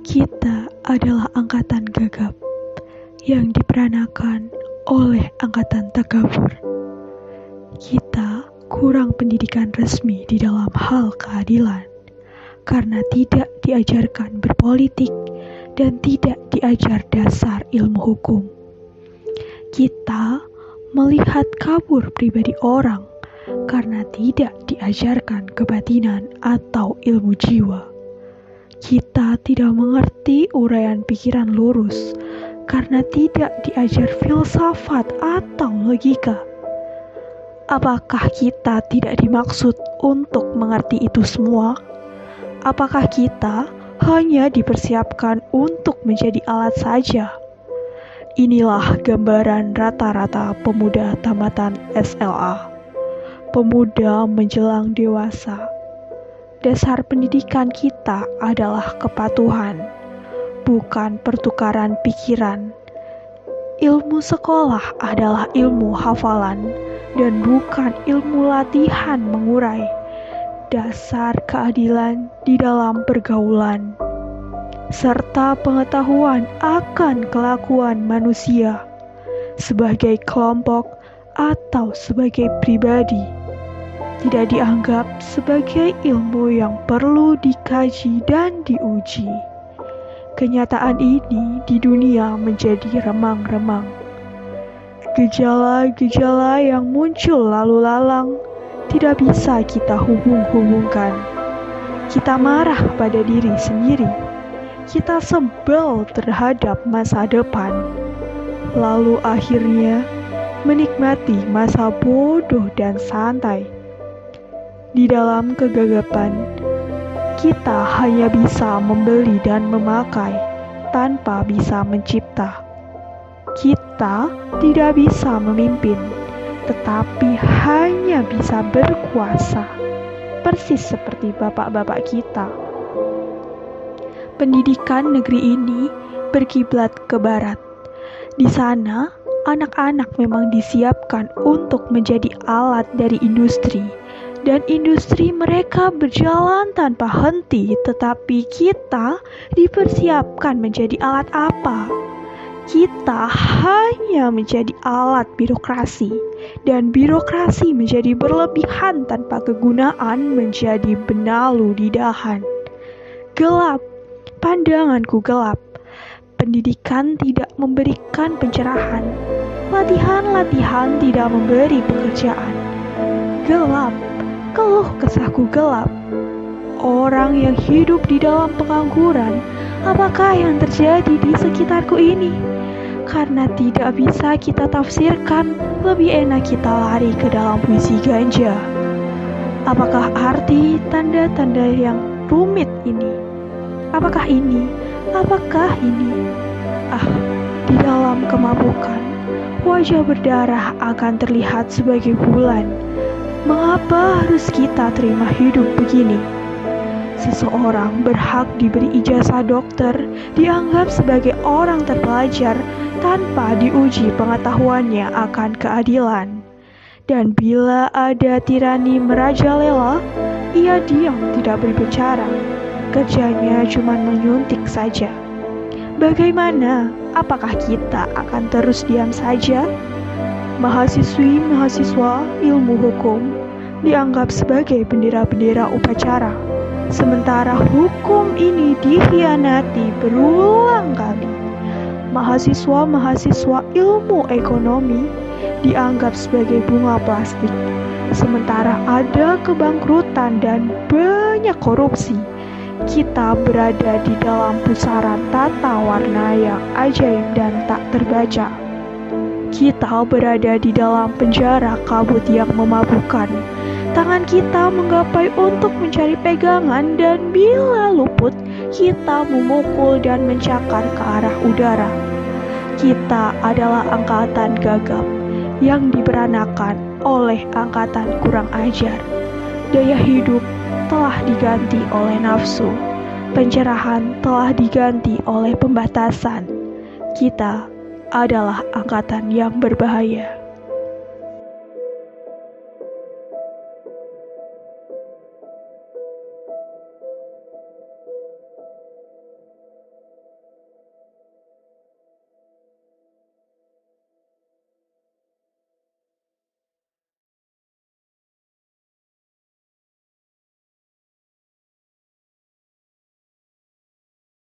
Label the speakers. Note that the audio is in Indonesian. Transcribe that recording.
Speaker 1: Kita adalah angkatan gagap yang diperanakan oleh angkatan takabur. Kita kurang pendidikan resmi di dalam hal keadilan karena tidak diajarkan berpolitik dan tidak diajar dasar ilmu hukum. Kita melihat kabur pribadi orang karena tidak diajarkan kebatinan atau ilmu jiwa. Kita tidak mengerti uraian pikiran lurus karena tidak diajar filsafat atau logika. Apakah kita tidak dimaksud untuk mengerti itu semua? Apakah kita hanya dipersiapkan untuk menjadi alat saja? Inilah gambaran rata-rata pemuda tamatan SLA, pemuda menjelang dewasa. Dasar pendidikan kita adalah kepatuhan, bukan pertukaran pikiran. Ilmu sekolah adalah ilmu hafalan dan bukan ilmu latihan mengurai. Dasar keadilan di dalam pergaulan, serta pengetahuan akan kelakuan manusia sebagai kelompok atau sebagai pribadi tidak dianggap sebagai ilmu yang perlu dikaji dan diuji. Kenyataan ini di dunia menjadi remang-remang. Gejala-gejala yang muncul lalu lalang tidak bisa kita hubung-hubungkan. Kita marah pada diri sendiri. Kita sebel terhadap masa depan. Lalu akhirnya menikmati masa bodoh dan santai. Di dalam kegagapan, kita hanya bisa membeli dan memakai tanpa bisa mencipta. Kita tidak bisa memimpin, tetapi hanya bisa berkuasa, persis seperti bapak-bapak kita. Pendidikan negeri ini berkiblat ke barat. Di sana, anak-anak memang disiapkan untuk menjadi alat dari industri. Dan industri mereka berjalan tanpa henti, tetapi kita dipersiapkan menjadi alat apa? Kita hanya menjadi alat birokrasi, dan birokrasi menjadi berlebihan tanpa kegunaan menjadi benalu di dahan. Gelap, pandanganku gelap. Pendidikan tidak memberikan pencerahan, latihan-latihan tidak memberi pekerjaan. Gelap. Keluh kesahku gelap. Orang yang hidup di dalam pengangguran, apakah yang terjadi di sekitarku ini? Karena tidak bisa kita tafsirkan, lebih enak kita lari ke dalam puisi ganja. Apakah arti tanda-tanda yang rumit ini? Apakah ini? Apakah ini? Di dalam kemabukan, wajah berdarah akan terlihat sebagai bulan. Mengapa harus kita terima hidup begini? Seseorang berhak diberi ijazah dokter, dianggap sebagai orang terpelajar tanpa diuji pengetahuannya akan keadilan. Dan bila ada tirani merajalela, ia diam tidak berbicara. Kerjanya cuma menyuntik saja. Bagaimana? Apakah kita akan terus diam saja? Mahasiswa ilmu hukum dianggap sebagai bendera-bendera upacara, sementara hukum ini dikhianati berulang kali. Mahasiswa ilmu ekonomi dianggap sebagai bunga plastik, sementara ada kebangkrutan dan banyak korupsi. Kita berada di dalam pusaran tata warna yang ajaib dan tak terbaca. Kita berada di dalam penjara kabut yang memabukkan. Tangan kita menggapai untuk mencari pegangan dan bila luput, kita memukul dan mencakar ke arah udara. Kita adalah angkatan gagap yang diperanakan oleh angkatan kurang ajar. Daya hidup telah diganti oleh nafsu. Pencerahan telah diganti oleh pembatasan. Kita adalah angkatan yang berbahaya.